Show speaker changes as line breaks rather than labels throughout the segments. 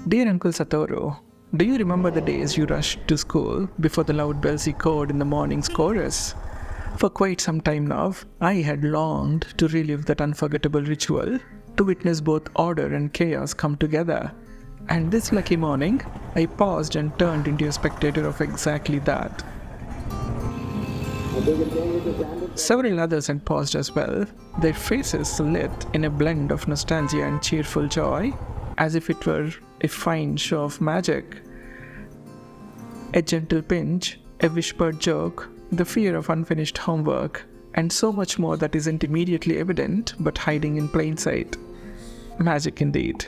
Dear Uncle Satoru, do you remember the days you rushed to school before the loud bells echoed in the morning's chorus? For quite some time now, I had longed to relive that unforgettable ritual, to witness both order and chaos come together. And this lucky morning, I paused and turned into a spectator of exactly that. Several others had paused as well, their faces lit in a blend of nostalgia and cheerful joy, as if it were a fine show of magic. A gentle pinch, a whispered joke, the fear of unfinished homework, and so much more that isn't immediately evident but hiding in plain sight. Magic indeed.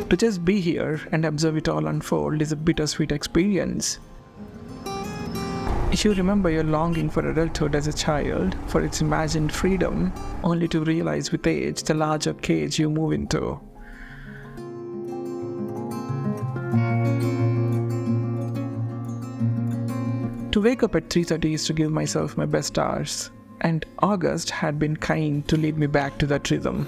To just be here and observe it all unfold is a bittersweet experience. You remember your longing for adulthood as a child, for its imagined freedom, only to realize with age the larger cage you move into. To wake up at 3:30 is to give myself my best hours, and August had been kind to lead me back to that rhythm.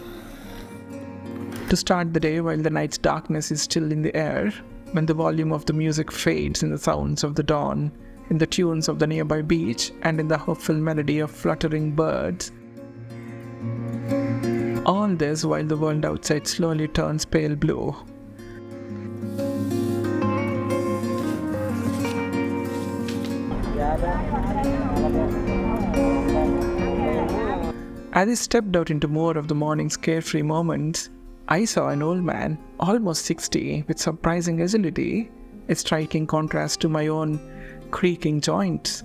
To start the day while the night's darkness is still in the air, when the volume of the music fades in the sounds of the dawn, in the tunes of the nearby beach, and in the hopeful melody of fluttering birds. All this while the world outside slowly turns pale blue. As I stepped out into more of the morning's carefree moments, I saw an old man, almost 60, with surprising agility, a striking contrast to my own creaking joints.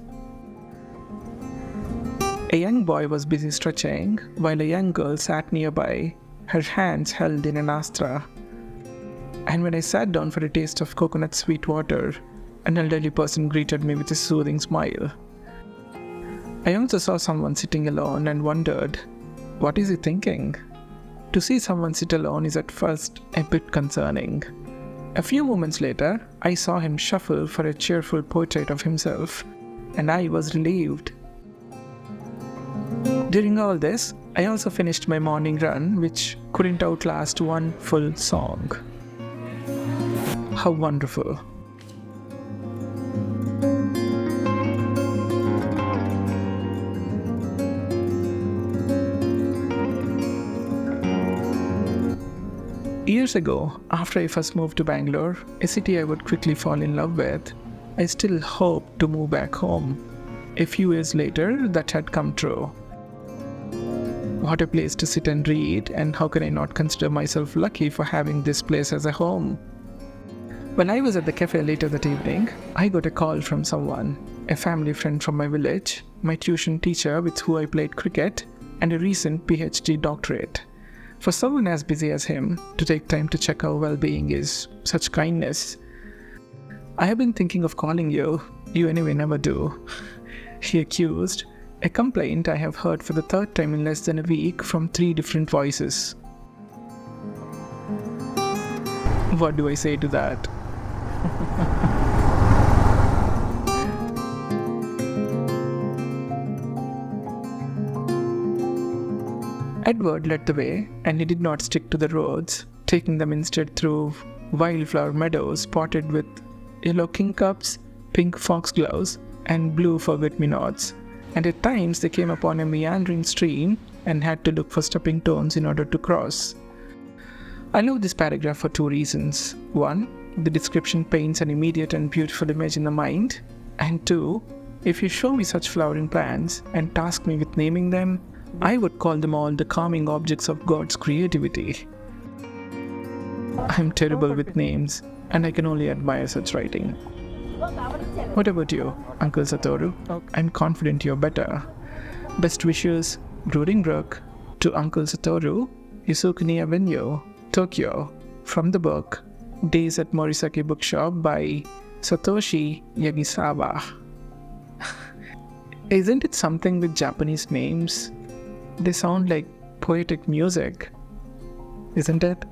A young boy was busy stretching, while a young girl sat nearby, her hands held in an astra. And when I sat down for a taste of coconut sweet water, an elderly person greeted me with a soothing smile. I also saw someone sitting alone and wondered, what is he thinking? To see someone sit alone is at first a bit concerning. A few moments later, I saw him shuffle for a cheerful portrait of himself, and I was relieved. During all this, I also finished my morning run, which couldn't outlast one full song. How wonderful! Years ago, after I first moved to Bangalore, a city I would quickly fall in love with, I still hoped to move back home. A few years later, that had come true. What a place to sit and read, and how can I not consider myself lucky for having this place as a home? When I was at the cafe later that evening, I got a call from someone, a family friend from my village, my tuition teacher with who I played cricket, and a recent PhD doctorate. For someone as busy as him, to take time to check our well-being is such kindness. I have been thinking of calling you anyway never do, he accused, a complaint I have heard for the third time in less than a week from 3 different voices. What do I say to that? Edward led the way, and he did not stick to the roads, taking them instead through wildflower meadows spotted with yellow kingcups, pink foxgloves, and blue forget-me-nots, and at times they came upon a meandering stream and had to look for stepping stones in order to cross. I love this paragraph for 2 reasons. 1, the description paints an immediate and beautiful image in the mind, and 2, if you show me such flowering plants and task me with naming them, I would call them all the calming objects of God's creativity. I'm terrible with names, and I can only admire such writing. What about you, Uncle Satoru? I'm confident you're better. Best wishes, Brooding Brook, to Uncle Satoru, Isukuni Avenue, Tokyo, from the book Days at Morisake Bookshop by Satoshi Yagisawa. Isn't it something with Japanese names? They sound like poetic music, isn't it?